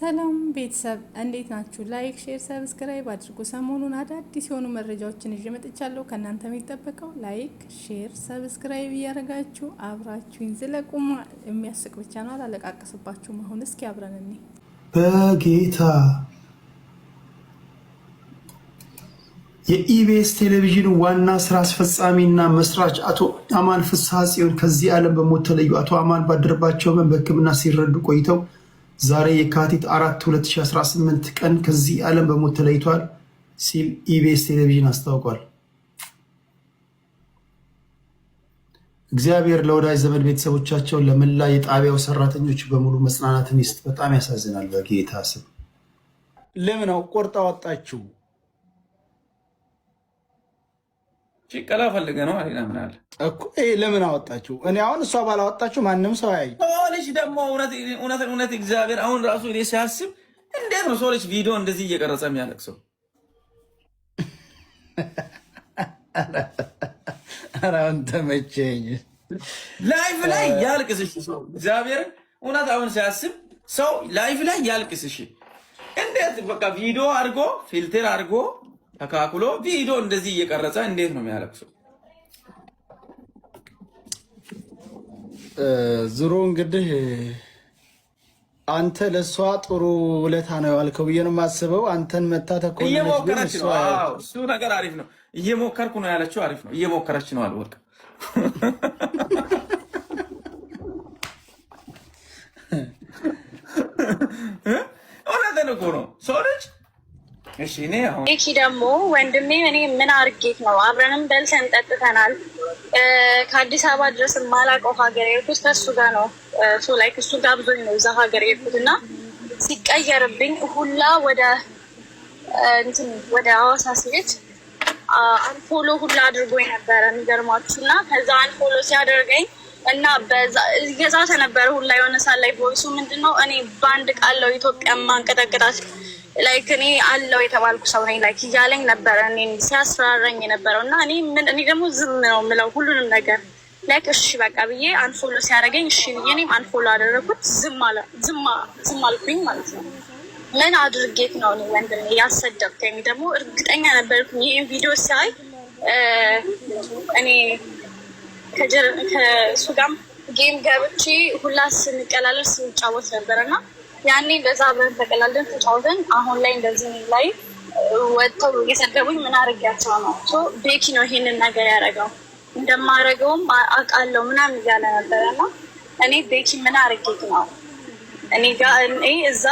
ሰላም ቤተሰብ እንዴት ናችሁ? ላይክ፣ ሼር፣ ሰብስክራይብ አድርጉ። ሰሞኑን አዳዲስ የሆኑ መረጃዎችን ይዤ መጥቻለሁ። ከእናንተ የሚጠበቀው ላይክ፣ ሼር፣ ሰብስክራይብ እያደረጋችሁ አብራችሁኝ ዝለቁማ። የሚያስቅ ብቻ ነው፣ አላለቃቀስባችሁም። አሁን እስኪ አብረን እንይ። በጌታ የኢቢኤስ ቴሌቪዥን ዋና ስራ አስፈጻሚና መስራች አቶ አማን ፍስሐ ጽዮን ከዚህ ዓለም በሞት ተለዩ። አቶ አማን ባደረባቸው ህመም በሕክምና ሲረዱ ቆይተው ዛሬ የካቲት 4 2018 ቀን ከዚህ ዓለም በሞት ተለይቷል ሲል ኢቢኤስ ቴሌቪዥን አስታውቋል። እግዚአብሔር ለወዳጅ ዘመድ ቤተሰቦቻቸው፣ ለመላ የጣቢያው ሰራተኞች በሙሉ መጽናናትን ይስጥ። በጣም ያሳዝናል። በጌታ ስም ለምን ቆርጣ ወጣችሁ? ጭቀላ ፈልገ ነው አለና ምን አለ እኮ ለምን አወጣችሁ? እኔ አሁን እሷ ባላወጣችሁ ማንም ሰው ያይ። ሶልሽ ደግሞ እውነት እግዚአብሔር አሁን ራሱ እኔ ሲያስብ እንዴት ነው ሶልሽ ቪዲዮ እንደዚህ እየቀረጸ የሚያለቅሰው? ኧረ አንተ መቼኝ ላይፍ ላይ ያልቅስሽ ሰው እግዚአብሔር እውነት አሁን ሲያስብ ሰው ላይፍ ላይ ያልቅስሽ እንዴት በቃ ቪዲዮ አድርጎ ፊልተር አድርጎ ተካክሎ ቪዲዮ እንደዚህ እየቀረጸ እንዴት ነው የሚያለቅሰው? ዝሮ እንግዲህ አንተ ለሷ ጥሩ ውለታ ነው ያልከው ብዬ ነው የማስበው። አንተን መታ ተኮነች እየሞከረች ነው። አዎ እሱ ነገር አሪፍ ነው። እየሞከርኩ ነው ያለችው አሪፍ ነው። እየሞከረች ነው አልወቅ እውነትን እኮ ነው ሰው ልጅ። እሺ እኔ አሁን እኪ ደግሞ ወንድሜ እኔ ምን አርጌት ነው? አብረንም በልተን ጠጥተናል። ከአዲስ አበባ ድረስ የማላውቀው ሀገር የሄድኩት ከእሱ ጋር ነው። ላይ እሱ ጋብዞኝ ነው እዛ ሀገር የሄድኩት እና ሲቀየርብኝ ሁላ ወደ ሐዋሳ ሲሄድ አንፎሎ ሁላ አድርጎኝ ነበረ የሚገርማችሁ። እና ከዛ አንፎሎ ሲያደርገኝ እና እየዛተ ነበረ ሁላ የሆነ ሳል ላይ ቮይሱ ምንድነው እኔ በአንድ ቃለው ኢትዮጵያ ማንቀጠቅጣት ላይክ እኔ አለው የተባልኩ ሰው ነኝ ላይክ እያለኝ ነበረ እኔ ሲያስፈራራኝ የነበረው። እና እኔ ደግሞ ዝም ነው የምለው ሁሉንም ነገር ላይክ እሺ በቃ ብዬ አንፎሎ ሲያደርገኝ እሺ ብዬ እኔም አንፎሎ አደረኩት። ዝም አልኩኝ ማለት ነው። ምን አድርጌት ነው እኔ ወንድሜ ያሰደብከኝ? ደግሞ እርግጠኛ ነበርኩኝ ይህን ቪዲዮ ሲያይ እኔ ከእሱ ጋርም ጌም ገብቼ ሁላ ስንቀላለር ስንጫወት ነበረና ያኔ በዛ አብረን ተቀላልደን ተጫውተን አሁን ላይ እንደዚህ ላይ ወጥተው እየሰደቡኝ ምን አድርጊያቸው ነው? ቤኪ ነው ይሄንን ነገር ያደረገው እንደማደርገውም አውቃለሁ ምናምን እያለ ነበረና እኔ ቤኪ ምን አድርጌት ነው እኔ እዛ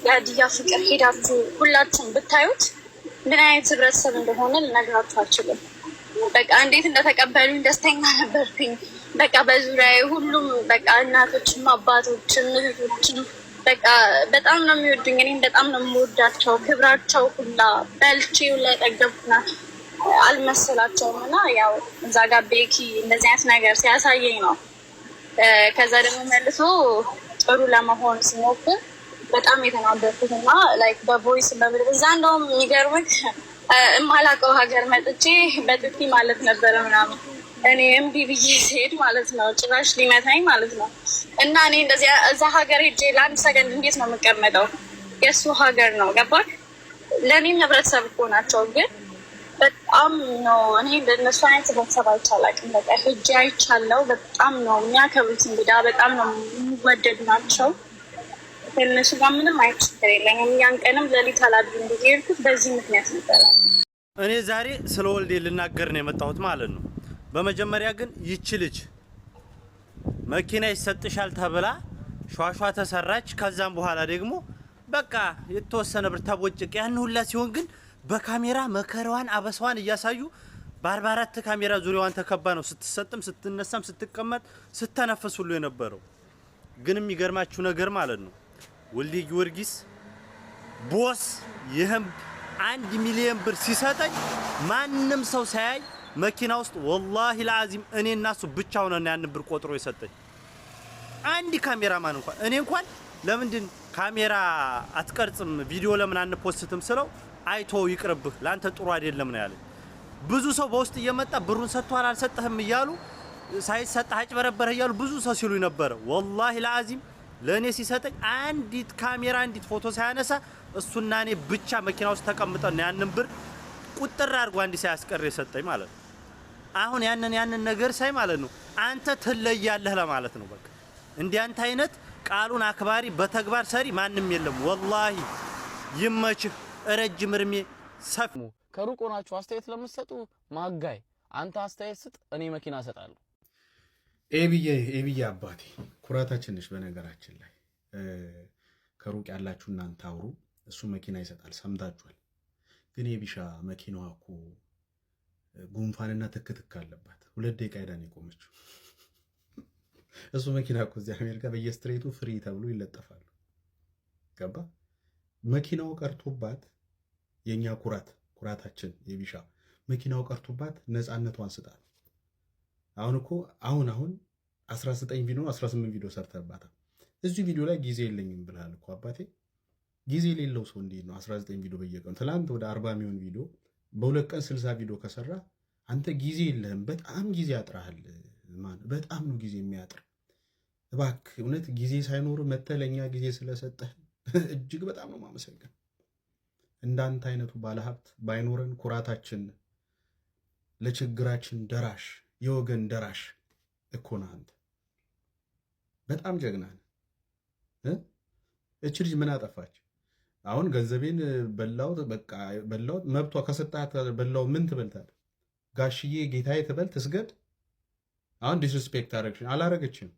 የሀዲያ ፍቅር ሄዳችሁ ሁላችሁም ብታዩት ምን አይነት ህብረተሰብ እንደሆነ ልነግራችሁ አልችልም። በቃ እንዴት እንደተቀበሉኝ ደስተኛ ነበርኩኝ። በቃ በዙሪያዬ ሁሉም በቃ እናቶችም አባቶችም እህቶችም በቃ በጣም ነው የሚወዱኝ። እኔም በጣም ነው የምወዳቸው። ክብራቸው ሁላ በልቼ ሁላ የጠገብኩና አልመሰላቸውም። እና ያው እዛ ጋር ቤኪ እንደዚህ አይነት ነገር ሲያሳየኝ ነው። ከዛ ደግሞ መልሶ ጥሩ ለመሆን ሲሞክር በጣም የተናደድኩት እና ላይክ በቮይስ በምድር እዛ እንደውም የሚገርምህ የማላውቀው ሀገር መጥቼ በጥፊ ማለት ነበረ ምናምን እኔ እምቢ ብዬ ስሄድ ማለት ነው ጭራሽ ሊመታኝ ማለት ነው። እና እኔ እንደዚህ እዛ ሀገር ሄጄ ለአንድ ሰከንድ እንዴት ነው የምቀመጠው? የእሱ ሀገር ነው ገባክ? ለእኔም ህብረተሰብ እኮ ናቸው። ግን በጣም ነው እኔ ለእነሱ አይነት ህብረተሰብ አይቻላቅም። በቃ ሄጄ አይቻለው። በጣም ነው የሚያከብሩት። እንግዳ በጣም ነው የሚወደዱ ናቸው። ከእነሱ ጋር ምንም አይነት ችግር የለኝም። ያን ቀንም ሌሊት አላድርም ብዬ ሄድኩት በዚህ ምክንያት ነበረ። እኔ ዛሬ ስለ ወልዴ ልናገር ነው የመጣሁት ማለት ነው። በመጀመሪያ ግን ይቺ ልጅ መኪና ይሰጥሻል ተብላ ሿሿ ተሰራች። ከዛም በኋላ ደግሞ በቃ የተወሰነ ብር ተቦጭቅ ያን ሁላ ሲሆን ግን በካሜራ መከራዋን አበሳዋን እያሳዩ በ44 ካሜራ ዙሪያዋን ተከባ ነው ስትሰጥም ስትነሳም ስትቀመጥ ስተነፈስ ሁሉ የነበረው። ግን የሚገርማችሁ ነገር ማለት ነው ወልዴ ጊዮርጊስ ቦስ ይሄም 1 ሚሊዮን ብር ሲሰጠኝ ማንም ሰው ሳያይ መኪና ውስጥ ወላሂ ለአዚም እኔ እና እሱ ብቻ ሆነን ያን ብር ቆጥሮ የሰጠኝ አንድ ካሜራማን እንኳን እኔ እንኳን ለምንድን ካሜራ አትቀርጽም ቪዲዮ ለምን አንፖስትም ስለው አይቶ ይቅርብህ ላንተ ጥሩ አይደለም ነው ያለኝ። ብዙ ሰው በውስጥ እየመጣ ብሩን ሰጥቷል አልሰጠህም እያሉ ሳይሰጥ አጭበረበረ እያሉ ብዙ ሰው ሲሉ ነበር። ወላሂ ለአዚም ለኔ ሲሰጠኝ አንዲት ካሜራ አንዲት ፎቶ ሳያነሳ እሱና እኔ ብቻ መኪና ውስጥ ተቀምጠን ያንን ብር ቁጥር አድርጎ አንዲ ሳያስቀር የሰጠኝ ማለት ነው። አሁን ያንን ነገር ሳይ ማለት ነው አንተ ትለያለህ ለማለት ነው። በቃ እንዲያንተ አይነት ቃሉን አክባሪ በተግባር ሰሪ ማንም የለም። ወላሂ ይመችህ ረጅም እርሜ ሰፍ ከሩቅ ሆናችሁ አስተያየት ለምትሰጡ ማጋይ አንተ አስተያየት ስጥ፣ እኔ መኪና እሰጣለሁ። ኤቢዬ አባቴ ኩራታችን ነሽ። በነገራችን ላይ ከሩቅ ያላችሁ እናንተ አውሩ፣ እሱ መኪና ይሰጣል። ሰምታችኋል። ግን የቢሻ መኪናዋ እኮ ጉንፋንና ትክትክ አለባት። 2 ደቂቃ ሄዳን የቆመችው እሱ መኪና እኮ እዚህ አሜሪካ በየስትሬቱ ፍሪ ተብሎ ይለጠፋሉ። ገባ? መኪናው ቀርቶባት የኛ ኩራታችን የቢሻ መኪናው ቀርቶባት ነፃነቷን ስጣት። አሁን እኮ አሁን 19 ቪዲዮ 18 ቪዲዮ ሰርተባታል። እዚህ ቪዲዮ ላይ ጊዜ የለኝም ብለሃል እኮ አባቴ። ጊዜ የሌለው ሰው እንዴት ነው 19 ቪዲዮ በየቀኑ? ትላንት ወደ 40 የሚሆን ቪዲዮ በ2 ቀን 60 ቪዲዮ ከሰራ አንተ ጊዜ የለህም። በጣም ጊዜ ያጥራል። በጣም ነው ጊዜ የሚያጥር። እባክህ እውነት ጊዜ ሳይኖር መተለኛ ጊዜ ስለሰጠህ እጅግ በጣም ነው ማመሰግን። እንዳንተ አይነቱ ባለሀብት ባይኖረን ኩራታችን፣ ለችግራችን ደራሽ የወገን ደራሽ እኮ ነህ አንተ። በጣም ጀግና ነህ። እቺ ልጅ ምን አጠፋች? አሁን ገንዘቤን በላሁት በቃ በላሁት፣ መብቷ ከሰጣት በላው ምን ትበልታል? ጋሽዬ ጌታዬ ትበል ትስገድ። አሁን ዲስሪስፔክት አደረግሽ። አላረገችም።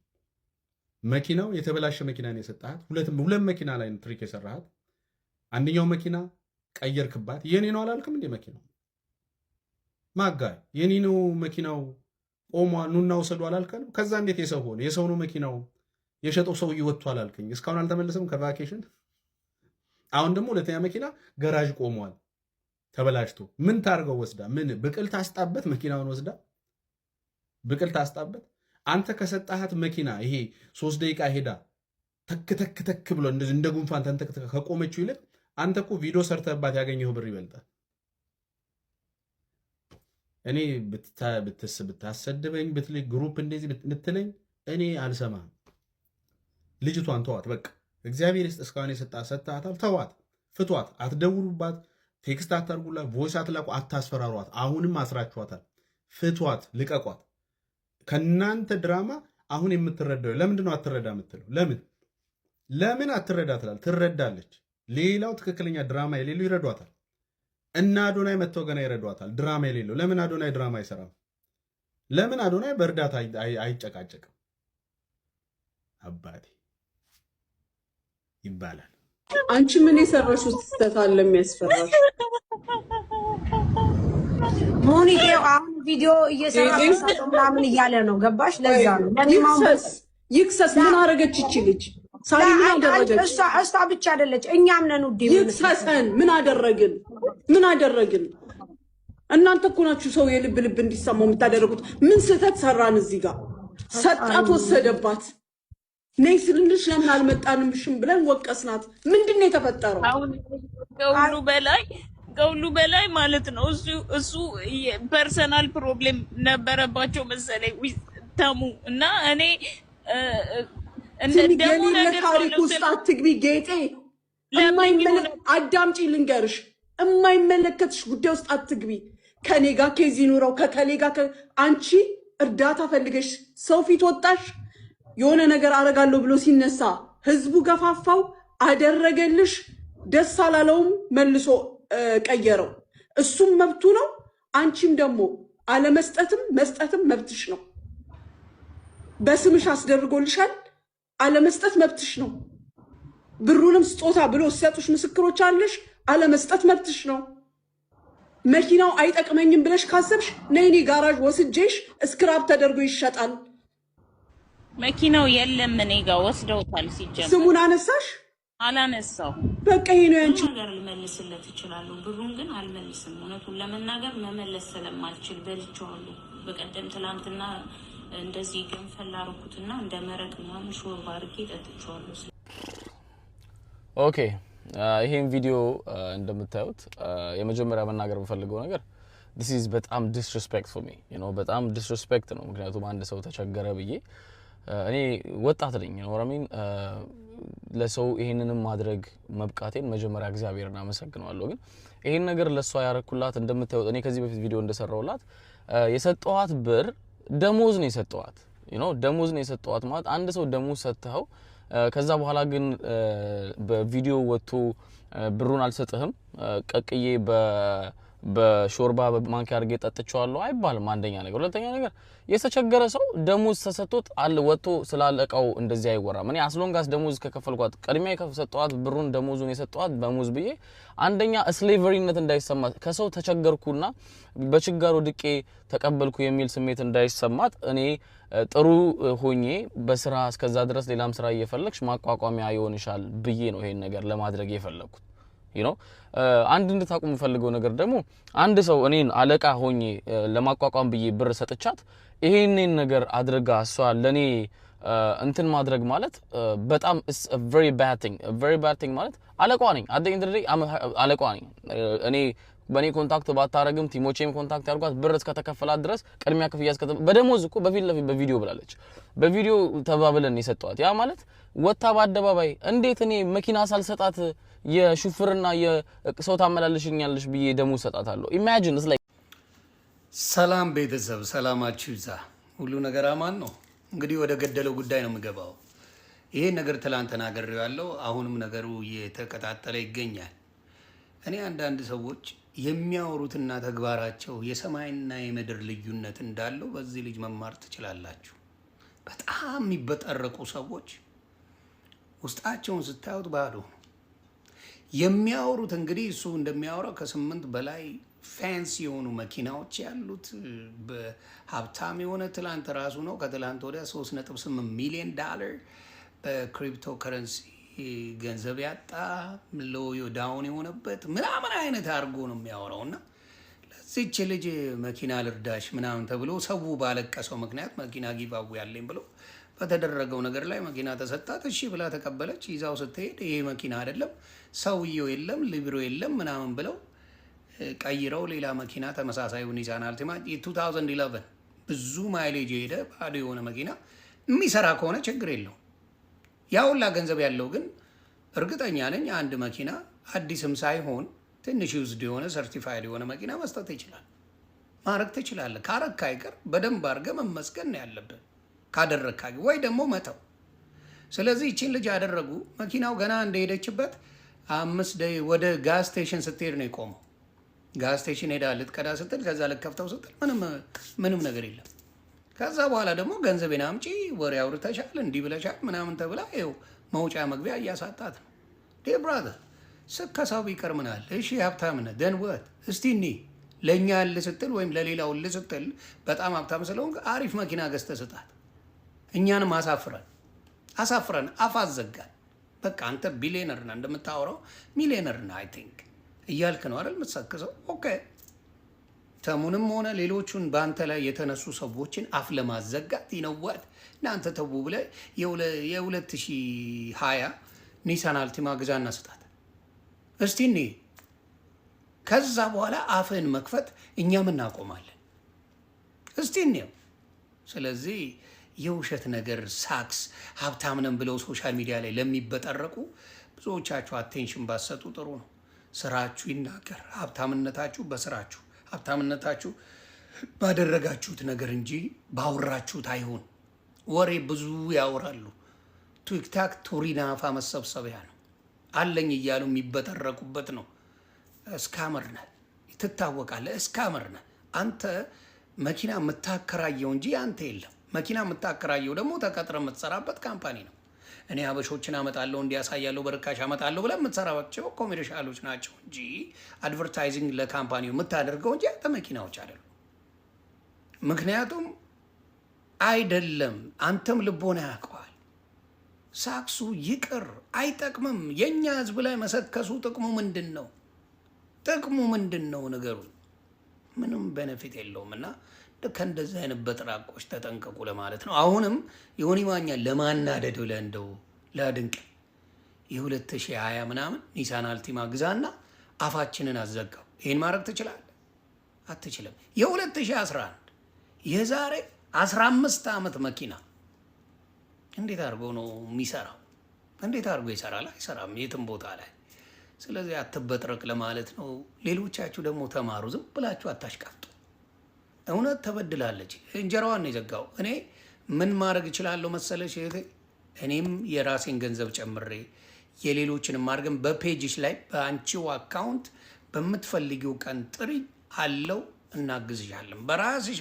መኪናው የተበላሸ መኪና ነው የሰጣት። ሁለት መኪና ላይ ትሪክ የሰራሃት። አንደኛው መኪና ቀየርክባት። የኔ ነው አላልክም እንዴ? መኪናው ማጋይ የኔ ነው መኪናው ቆሟ ኑና ወሰዱ አላልከንም? ከዛ እንዴት የሰው ሆነ? የሰው ነው መኪናው የሸጠው ሰው ይወጥቷል አልከኝ። እስካሁን አልተመለሰም ከቫኬሽን። አሁን ደግሞ ሁለተኛ መኪና ገራዥ ቆሟል ተበላሽቶ። ምን ታርገው ወስዳ? ምን ብቅል ታስጣበት? መኪናውን ወስዳ ብቅል ታስጣበት? አንተ ከሰጣሃት መኪና ይሄ 3 ደቂቃ ሄዳ ተክ ብሎ እንደዚህ እንደ ጉንፋን ተንተክተክ ከቆመችው ይልቅ አንተ እኮ ቪዲዮ ሰርተባት ያገኘው ብር ይበልጣል። እኔ ብታሰድበኝ ብትልኝ ግሩፕ እንደዚህ ብትለኝ እኔ አልሰማም። ልጅቷን ተዋት በቃ። እግዚአብሔር ይስጥ። እስካሁን ሰጣታል። ተዋት፣ ፍቷት፣ አትደውሉባት፣ ቴክስት አታርጉላት፣ ቮይስ አትላቁ፣ አታስፈራሯት። አሁንም አስራችኋታል። ፍቷት፣ ልቀቋት። ከናንተ ድራማ አሁን የምትረዳው ለምንድን ነው? አትረዳ የምትለው ለምን አትረዳ ትላል? ትረዳለች። ሌላው ትክክለኛ ድራማ የሌለው ይረዷታል። እና አዶናይ መጥተው ገና ይረዷታል። ድራማ የሌለው ለምን አዶናይ ድራማ አይሰራም? ለምን አዶናይ በእርዳታ አይጨቃጨቅም? አባቴ ይባላል። አንቺ ምን የሰራሽው ስህተት አለ የሚያስፈራሽ? ሞኒቴው አሁን ቪዲዮ እየሰራ ምናምን እያለ ነው። ገባሽ? ለዛ ነው ይክሰስ። ምን አረገች ይቺ ልጅ? ሳሪ ምን አደረገች? እሷ ብቻ አይደለች፣ እኛም ነን። ውዴ ይክሰሰን። ምን አደረግን? እናንተ እኮ ናችሁ ሰው የልብ እንዲሰማው የምታደርጉት። ምን ስህተት ሰራን? እዚህ ጋር ሰጣት፣ ወሰደባት። ነይ ስልንሽ ለምን አልመጣንምሽም ብለን ወቀስናት። ምንድን ነው የተፈጠረው? አሁን ከሁሉ በላይ ማለት ነው እሱ ፐርሰናል ፕሮብሌም ነበረባቸው መሰለኝ ተሙ እና እኔ እንደደሙ ነገር ታሪክ ውስጥ አትግቢ ጌጤ። አዳምጪ ልንገርሽ፣ የማይመለከትሽ ጉዳይ ውስጥ አትግቢ። ከኔ ጋር ኬዝ ይኑረው ከከሌ ጋር አንቺ እርዳታ ፈልገሽ ሰው ፊት ወጣሽ። የሆነ ነገር አረጋለሁ ብሎ ሲነሳ ህዝቡ ገፋፋው፣ አደረገልሽ። ደስ አላለውም፣ መልሶ ቀየረው። እሱም መብቱ ነው። አንቺም ደግሞ አለመስጠትም መስጠትም መብትሽ ነው። በስምሽ አስደርጎልሻል፣ አለመስጠት መብትሽ ነው። ብሩንም ስጦታ ብሎ ሲሰጡሽ ምስክሮች አለሽ፣ አለመስጠት መብትሽ ነው። መኪናው አይጠቅመኝም ብለሽ ካሰብሽ ነይኔ ጋራዥ ወስጄሽ ስክራፕ ተደርጎ ይሸጣል። መኪናው የለም እኔ ጋር ወስደውታል። ሲጀምር ስሙን አነሳሽ? አላነሳው። በቃ ይሄ ነው ያንቺ ነገር። ልመልስለት እችላለሁ፣ ብሩን ግን አልመልስም። እውነቱን ለመናገር መመለስ ስለማልችል በልቼዋለሁ። በቀደም ትላንትና እንደዚህ ገንፈል አደረኩትና እንደ መረቅ ምናምን ሾርባ አድርጌ ጠጥቼዋለሁ። ኦኬ ይሄን ቪዲዮ እንደምታዩት የመጀመሪያ መናገር የምፈልገው ነገር this is በጣም disrespect for me, you know በጣም disrespect ነው። ምክንያቱም አንድ ሰው ተቸገረ ብዬ እኔ ወጣት ነኝ ወራሚን ለሰው ይሄንንም ማድረግ መብቃቴን መጀመሪያ እግዚአብሔርን አመሰግናለሁ። ግን ይሄን ነገር ለሷ ያረኩላት እንደምታዩት እኔ ከዚህ በፊት ቪዲዮ እንደሰራውላት የሰጠዋት ብር ደሞዝ ነው የሰጠዋት ደሞዝ ነው የሰጠዋት ማለት አንድ ሰው ደሞዝ ሰጥተው ከዛ በኋላ ግን በቪዲዮ ወጥቶ ብሩን አልሰጥህም ቀቅዬ በሾርባ በማንኪያ አድርጌ ጠጥቻለሁ አይባልም። አንደኛ ነገር ሁለተኛ ነገር የተቸገረ ሰው ደሞዝ ተሰጥቶት አለ ወጥቶ ስላለቀው እንደዚህ አይወራም። እኔ አስሎንጋስ ደሞዝ ከከፈልኳት ቀድሚያ ከሰጠዋት ብሩን ደሞዙን የሰጠዋት በሙዝ ብዬ አንደኛ ስሌቨሪነት እንዳይሰማት ከሰው ተቸገርኩና በችጋሩ ድቄ ተቀበልኩ የሚል ስሜት እንዳይሰማት እኔ ጥሩ ሆኜ በስራ እስከዛ ድረስ ሌላም ስራ እየፈለግሽ ማቋቋሚያ ይሆንሻል ብዬ ነው ይሄን ነገር ለማድረግ የፈለኩት። አንድ እንድታቁም ፈልገው ነገር ደግሞ አንድ ሰው እኔን አለቃ ሆኜ ለማቋቋም ብዬ ብር ሰጥቻት ይሄንን ነገር አድርጋ እሷ ለኔ እንትን ማድረግ ማለት በጣም very bad thing ማለት አለቃዋ ነኝ አደኝ እንደዚህ አለቃዋ ነኝ እኔ በኔ ኮንታክት ባታረግም ቲሞቼም ኮንታክት ያርጓት ብር እስከተከፈላት ድረስ ቀድሚያ ክፍያ እስከ በደሞዝ እኮ በፊት ለፊት በቪዲዮ ብላለች በቪዲዮ ተባብለን የሰጠዋት ያ ማለት ወጣ በአደባባይ እንዴት እኔ መኪና ሳልሰጣት የሹፍርና የሰው ታመላልሽኛለሽ ብዬ ደሞዝ ሰጣታለሁ። ኢማጂን ኢትስ ላይክ ሰላም ቤተሰብ ሰላማችሁ ይዛ ሁሉ ነገር አማን ነው። እንግዲህ ወደ ገደለው ጉዳይ ነው የምገባው። ይሄ ነገር ትላንት ተናግሬው ያለው አሁንም ነገሩ እየተቀጣጠለ ይገኛል። እኔ አንዳንድ ሰዎች የሚያወሩትና ተግባራቸው የሰማይና የምድር ልዩነት እንዳለው በዚህ ልጅ መማር ትችላላችሁ። በጣም የሚበጠረቁ ሰዎች ውስጣቸውን ስታዩት ባዶ ነው። የሚያወሩት እንግዲህ እሱ እንደሚያወራው ከ8 በላይ ፋንሲ የሆኑ መኪናዎች ያሉት በሀብታም የሆነ ትላንት ራሱ ነው ከትላንት ወዲያ $3.8 ሚሊዮን በክሪፕቶ ከረንሲ ገንዘብ ያጣ ሎዮ ዳውን የሆነበት ምናምን አይነት አድርጎ ነው የሚያወራውና ለዚች ልጅ መኪና ልርዳሽ ምናምን ተብሎ ሰው ባለቀሰው ምክንያት መኪና ጊቫው ያለኝ ብሎ በተደረገው ነገር ላይ መኪና ተሰጣት። እሺ ብላ ተቀበለች። ይዛው ስትሄድ ይሄ መኪና አይደለም ሰውየው የለም ሊብሮ የለም ምናምን ብለው ቀይረው ሌላ መኪና ተመሳሳይ ኒሳን አልቲማ 2011 ብዙ ማይሌጅ ሄደ ባዶ የሆነ መኪና የሚሰራ ከሆነ ችግር የለው። ያውላ ገንዘብ ያለው ግን እርግጠኛ ነኝ አንድ መኪና አዲስም ሳይሆን ትንሽ ዩዝድ የሆነ ሰርቲፋይድ የሆነ መኪና መስጠት ይችላል። ማረክ ትችላለህ። ካረካ አይቀር በደንብ አድርገህ መመስገን ነው ያለብህ። ካደረካ ወይ ደግሞ መተው። ስለዚህ እቺን ልጅ ያደረጉ መኪናው ገና እንደሄደችበት 5 ደቂቃ ወደ ጋዝ ስቴሽን ስትሄድ ነው የቆመው። ጋዝ ስቴሽን ሄዳ ልትቀዳ ስትል ከዛ ልከፍተው ስትል ምንም ነገር የለም። ከዛ በኋላ ደግሞ ገንዘቤን አምጪ ወሬ አውርተሻል እንዲህ ብለሻል ምናምን ተብላ ይኸው መውጫ መግቢያ እያሳጣት ነው። ዴ ብራዘር ስከሳው ቢቀር ምን አለ? እሺ ሀብታም ነህ ደንወት እስቲ እኒ ለእኛ ልስትል ወይም ለሌላው ልስትል በጣም ሀብታም ስለሆንክ አሪፍ መኪና ገዝተህ ስጣት። እኛንም አሳፍረን አፋዘጋን። በቃ አንተ ቢሊየነር ነህ እንደምታወራው ሚሊየነር ነህ አይ ቲንክ እያልክ ነው አይደል የምትሰክሰው? ኦኬ ተሙንም ሆነ ሌሎቹን በአንተ ላይ የተነሱ ሰዎችን አፍ ለማዘጋት ይነዋት እናንተ ተቡ ብለህ የ2020 ኒሳን አልቲማ ግዛና ስጣት እስቲ እኔ ከዛ በኋላ አፍህን መክፈት እኛም እናቆማለን። እስቲ እኔው ስለዚህ የውሸት ነገር ሳክስ ሀብታም ነን ብለው ሶሻል ሚዲያ ላይ ለሚበጠረቁ ብዙዎቻችሁ አቴንሽን ባሰጡ ጥሩ ነው። ስራችሁ ይናገር። ሀብታምነታችሁ በስራችሁ ሀብታምነታችሁ ባደረጋችሁት ነገር እንጂ ባወራችሁት አይሆን። ወሬ ብዙ ያወራሉ። ቲክታክ ቱሪናፋ መሰብሰቢያ ነው። አለኝ እያሉ የሚበጠረቁበት ነው። እስካመር ነህ ትታወቃለህ። እስካመር ነህ አንተ። መኪና የምታከራየው እንጂ አንተ የለም። መኪና የምታከራየው ደግሞ ተቀጥረ የምትሰራበት ካምፓኒ ነው። እኔ አበሾችን አመጣለሁ እንዲያሳያለሁ በርካሽ አመጣለሁ ብለህ የምትሰራባቸው ኮሜርሻሎች ናቸው እንጂ አድቨርታይዚንግ ለካምፓኒው የምታደርገው እንጂ አንተ መኪናዎች አይደሉም። ምክንያቱም አይደለም አንተም ልቦና ያውቀዋል። ሳክሱ ይቅር አይጠቅምም። የኛ ህዝብ ላይ መሰከሱ ጥቅሙ ምንድን ነው? ጥቅሙ ምንድን ነው? ነገሩ ምንም ቤኔፊት የለውም። እና ከእንደዚህ አይነት በጥራቆች ተጠንቀቁ ለማለት ነው። አሁንም ዮኒ ማኛ ለማናደድ ብለህ እንደው ላድንቅ የ2020 ምናምን ኒሳን አልቲማ ግዛና አፋችንን አዘጋው። ይህን ማድረግ ትችላለህ? አትችልም። የ2011 የዛሬ 15 ዓመት መኪና እንዴት አድርጎ ነው የሚሰራው? እንዴት አድርጎ ይሰራል? አይሰራም የትም ቦታ ላይ። ስለዚህ አትበጥረቅ ለማለት ነው። ሌሎቻችሁ ደግሞ ተማሩ። ዝም ብላችሁ አታሽቃፍጡ። እውነት ተበድላለች። እንጀራዋን ነው የዘጋው። እኔ ምን ማድረግ እችላለሁ መሰለሽ እህቴ? እኔም የራሴን ገንዘብ ጨምሬ የሌሎችንም አድርገን በፔጅሽ ላይ በአንቺው አካውንት በምትፈልጊው ቀን ጥሪ አለው እናግዝሻለን። በራስሽ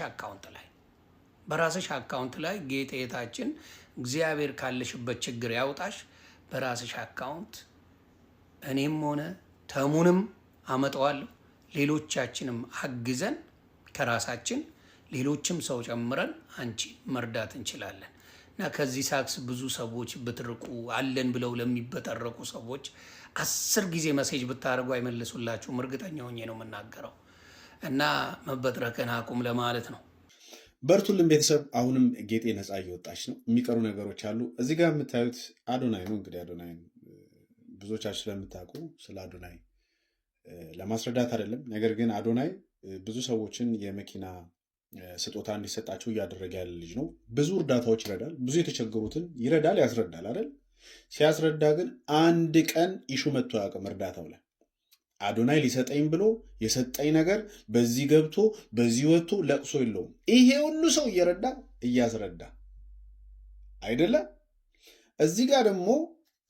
አካውንት ላይ ጌጤታችን እግዚአብሔር ካለሽበት ችግር ያውጣሽ። በራስሽ አካውንት እኔም ሆነ ተሙንም አመጣዋለሁ። ሌሎቻችንም አግዘን ከራሳችን ሌሎችም ሰው ጨምረን አንቺ መርዳት እንችላለን። እና ከዚህ ሳክስ ብዙ ሰዎች ብትርቁ አለን ብለው ለሚበጠረቁ ሰዎች 10 ጊዜ መሴጅ ብታደርጉ አይመልሱላችሁም። እርግጠኛ ሆኜ ነው የምናገረው። እና መበጥረቅን አቁም ለማለት ነው። በርቱልን ቤተሰብ። አሁንም ጌጤ ነፃ እየወጣች ነው። የሚቀሩ ነገሮች አሉ። እዚህ ጋር የምታዩት አዶናይ ነው። እንግዲህ አዶናይ ብዙዎቻችሁ ስለምታውቁ ስለ አዶናይ ለማስረዳት አይደለም። ነገር ግን አዶናይ ብዙ ሰዎችን የመኪና ስጦታ እንዲሰጣቸው እያደረገ ያለ ልጅ ነው። ብዙ እርዳታዎች ይረዳል። ብዙ የተቸገሩትን ይረዳል፣ ያስረዳል አይደል? ሲያስረዳ ግን አንድ ቀን ኢሹ መጥቶ አያውቅም። እርዳታው ላይ አዶናይ ሊሰጠኝ ብሎ የሰጠኝ ነገር በዚህ ገብቶ በዚህ ወጥቶ ለቅሶ የለውም። ይሄ ሁሉ ሰው እየረዳ እያስረዳ አይደለም። እዚህ ጋር ደግሞ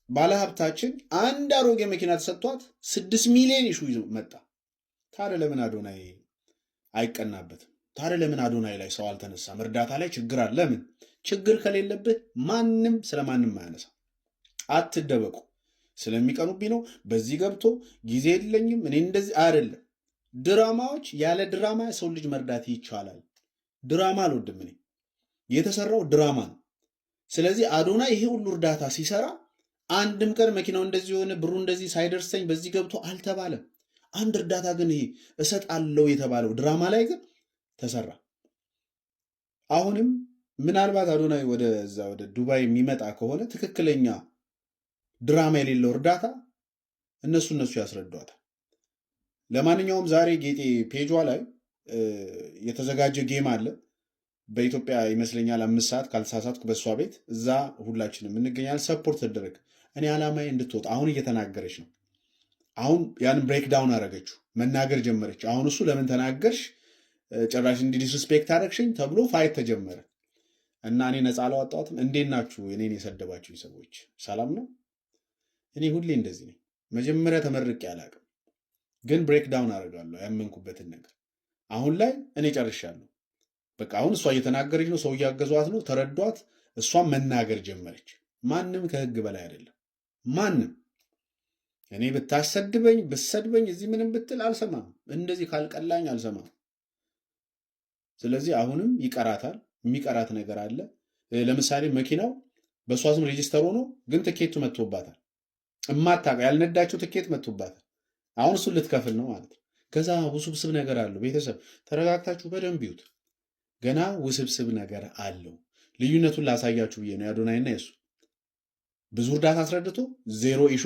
ባለሀብታችን አንድ አሮጌ መኪና ተሰጥቷት 6 ሚሊዮን ኢሹ ይዞ መጣ። ታዲያ ለምን አዶናይ አይቀናበትም? ታዲያ ለምን አዶናይ ላይ ሰው አልተነሳም? እርዳታ ላይ ችግር አለ። ለምን ችግር ከሌለብህ ማንም ስለማንም አያነሳ። አትደበቁ። ስለሚቀኑብኝ ነው በዚህ ገብቶ ጊዜ የለኝም እኔ እንደዚህ አይደለም። ድራማዎች ያለ ድራማ ሰው ልጅ መርዳት ይቻላል። ድራማ አልወድም እኔ። የተሰራው ድራማ ነው። ስለዚህ አዶናይ ይሄ ሁሉ እርዳታ ሲሰራ አንድም ቀን መኪናው እንደዚህ የሆነ ብሩ እንደዚህ ሳይደርሰኝ በዚህ ገብቶ አልተባለም። አንድ እርዳታ ግን ይሄ እሰጣለሁ የተባለው ድራማ ላይ ግን ተሰራ። አሁንም ምናልባት አዶናይ ወደዛ ወደ ዱባይ የሚመጣ ከሆነ ትክክለኛ ድራማ የሌለው እርዳታ እነሱ ያስረዷታል። ለማንኛውም ዛሬ ጌጤ ፔጇ ላይ የተዘጋጀ ጌም አለ። በኢትዮጵያ ይመስለኛል 5 ሰዓት ካልተሳሳትኩ በሷ ቤት እዛ ሁላችንም እንገኛለን። ሰፖርት ተደረገ። እኔ ዓላማዬ እንድትወጣ አሁን እየተናገረች ነው። አሁን ያንን ብሬክ ዳውን አደረገችው፣ መናገር ጀመረች። አሁን እሱ ለምን ተናገርሽ ጭራሽ እንዲህ ዲስሪስፔክት አደረግሽኝ ተብሎ ፋይት ተጀመረ እና እኔ ነፃ አላወጣሁትም። እንዴት ናችሁ? እኔን የሰደባችሁ ሰዎች ሰላም ነው? እኔ ሁሌ እንደዚህ ነኝ። መጀመሪያ ተመርቄ አላውቅም፣ ግን ብሬክ ዳውን አደርጋለሁ ያመንኩበትን ነገር። አሁን ላይ እኔ ጨርሻለሁ። በቃ አሁን እሷ እየተናገረች ነው፣ ሰው እያገዟት ነው፣ ተረዷት። እሷም መናገር ጀመረች። ማንም ከህግ በላይ አይደለም። ማንም እኔ ብታሰድበኝ ብሰድበኝ እዚህ ምንም ብትል አልሰማም። እንደዚህ ካልቀላኝ አልሰማም። ስለዚህ አሁንም ይቀራታል። የሚቀራት ነገር አለ። ለምሳሌ መኪናው በእሷ ስም ሬጂስተር ሆኖ ግን ትኬቱ መጥቶባታል። እማታውቀው ያልነዳቸው ትኬት መጥቶባታል። አሁን እሱን ልትከፍል ነው ማለት ነው። ከዛ ውስብስብ ነገር አለው። ቤተሰብ ተረጋግታችሁ በደንብ ይዩት። ገና ውስብስብ ነገር አለው። ልዩነቱን ላሳያችሁ ብዬ ነው። የአዶናይና የሱ ብዙ እርዳታ አስረድቶ 0 ኢሹ፣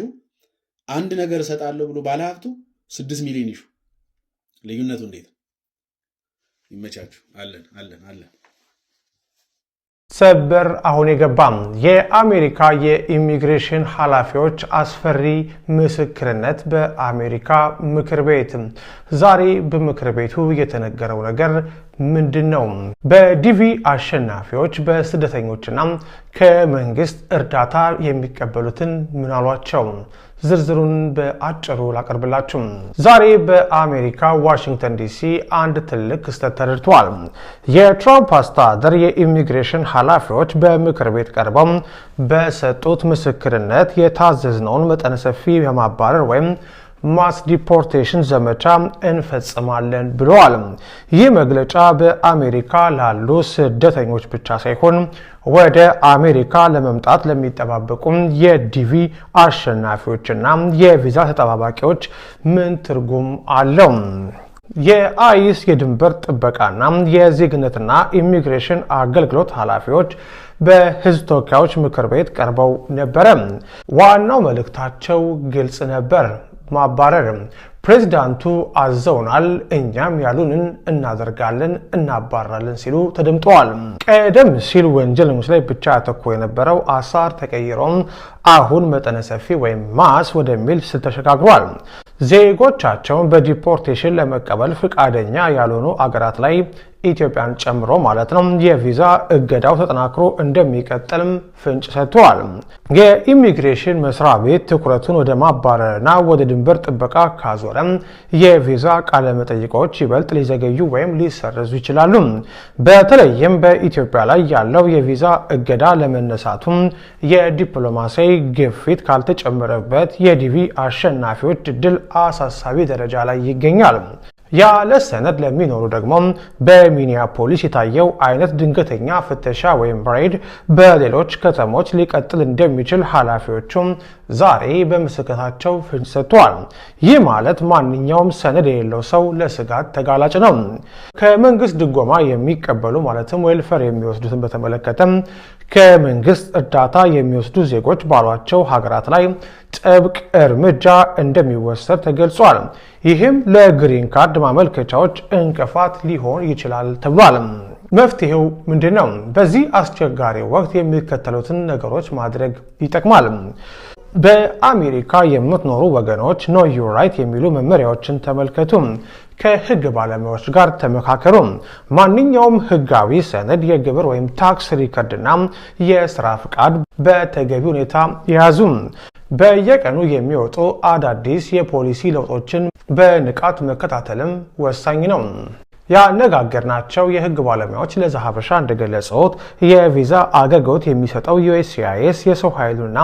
አንድ ነገር እሰጣለሁ ብሎ ባለሀብቱ 6 ሚሊዮን ኢሹ። ልዩነቱ እንዴት? ይመቻችሁ። አለን ሰበር አሁን የገባም የአሜሪካ የኢሚግሬሽን ኃላፊዎች አስፈሪ ምስክርነት በአሜሪካ ምክር ቤት። ዛሬ በምክር ቤቱ የተነገረው ነገር ምንድነው? በዲቪ አሸናፊዎች በስደተኞችና ከመንግስት እርዳታ የሚቀበሉትን ምን አሏቸው? ዝርዝሩን በአጭሩ ላቀርብላችሁ። ዛሬ በአሜሪካ ዋሽንግተን ዲሲ አንድ ትልቅ ክስተት ተደርቷል። የትራምፕ አስተዳደር የኢሚግሬሽን ኃላፊዎች በምክር ቤት ቀርበው በሰጡት ምስክርነት የታዘዝነውን መጠነ ሰፊ የማባረር ወይም ማስ ዲፖርቴሽን ዘመቻ እንፈጽማለን ብለዋል። ይህ መግለጫ በአሜሪካ ላሉ ስደተኞች ብቻ ሳይሆን ወደ አሜሪካ ለመምጣት ለሚጠባበቁ የዲቪ አሸናፊዎችና የቪዛ ተጠባባቂዎች ምን ትርጉም አለው? የአይስ የድንበር ጥበቃና የዜግነትና ኢሚግሬሽን አገልግሎት ኃላፊዎች በሕዝብ ተወካዮች ምክር ቤት ቀርበው ነበረ። ዋናው መልእክታቸው ግልጽ ነበር። ማባረር፣ ፕሬዝዳንቱ አዘውናል፣ እኛም ያሉንን እናደርጋለን፣ እናባራለን ሲሉ ተደምጠዋል። ቀደም ሲል ወንጀለኞች ላይ ብቻ ያተኮረ የነበረው አሳር ተቀይሮም አሁን መጠነ ሰፊ ወይም ማስ ወደሚል ስል ተሸጋግሯል። ዜጎቻቸውን በዲፖርቴሽን ለመቀበል ፍቃደኛ ያልሆኑ አገራት ላይ ኢትዮጵያን ጨምሮ ማለት ነው የቪዛ እገዳው ተጠናክሮ እንደሚቀጥልም ፍንጭ ሰጥቷል። የኢሚግሬሽን መስሪያ ቤት ትኩረቱን ወደ ማባረርና ወደ ድንበር ጥበቃ ካዞረ የቪዛ ቃለ መጠይቆች ይበልጥ ሊዘገዩ ወይም ሊሰረዙ ይችላሉ። በተለይም በኢትዮጵያ ላይ ያለው የቪዛ እገዳ ለመነሳቱ የዲፕሎማሲያዊ ግፊት ካልተጨመረበት የዲቪ አሸናፊዎች እድል አሳሳቢ ደረጃ ላይ ይገኛል። ያለ ሰነድ ለሚኖሩ ደግሞ በሚኒያፖሊስ የታየው አይነት ድንገተኛ ፍተሻ ወይም ሬድ በሌሎች ከተሞች ሊቀጥል እንደሚችል ኃላፊዎቹም ዛሬ በምስክራቸው ፍንጭ ሰጥተዋል። ይህ ማለት ማንኛውም ሰነድ የሌለው ሰው ለስጋት ተጋላጭ ነው። ከመንግስት ድጎማ የሚቀበሉ ማለትም ዌልፈር የሚወስዱትን በተመለከተ ከመንግስት እርዳታ የሚወስዱ ዜጎች ባሏቸው ሀገራት ላይ ጥብቅ እርምጃ እንደሚወሰድ ተገልጿል። ይህም ለግሪን ካርድ ማመልከቻዎች እንቅፋት ሊሆን ይችላል ተብሏል። መፍትሄው ምንድነው? በዚህ አስቸጋሪ ወቅት የሚከተሉትን ነገሮች ማድረግ ይጠቅማል። በአሜሪካ የምትኖሩ ወገኖች ኖ ዩር ራይት የሚሉ መመሪያዎችን ተመልከቱ። ከህግ ባለሙያዎች ጋር ተመካከሩ። ማንኛውም ህጋዊ ሰነድ፣ የግብር ወይም ታክስ ሪከርድና የስራ ፍቃድ በተገቢ ሁኔታ ያዙ። በየቀኑ የሚወጡ አዳዲስ የፖሊሲ ለውጦችን በንቃት መከታተልም ወሳኝ ነው። ያነጋገርናቸው የህግ ባለሙያዎች ለዛሀበሻ እንደገለጹት የቪዛ አገልግሎት የሚሰጠው ዩኤስሲአይኤስ የሰው ኃይሉና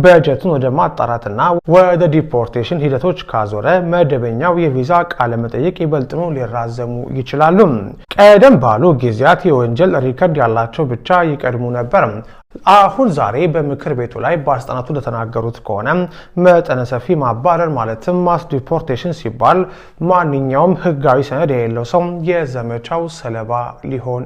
በጀቱን ወደ ማጣራትና ወደ ዲፖርቴሽን ሂደቶች ካዞረ መደበኛው የቪዛ ቃለ መጠይቅ ይበልጥኑ ሊራዘሙ ይችላሉ። ቀደም ባሉ ጊዜያት የወንጀል ሪከርድ ያላቸው ብቻ ይቀድሙ ነበር። አሁን ዛሬ በምክር ቤቱ ላይ ባለስልጣናቱ እንደተናገሩት ከሆነ መጠነ ሰፊ ማባረር ማለትም ማስ ዲፖርቴሽን ሲባል ማንኛውም ህጋዊ ሰነድ የሌለው ሰው የዘመቻው ሰለባ ሊሆን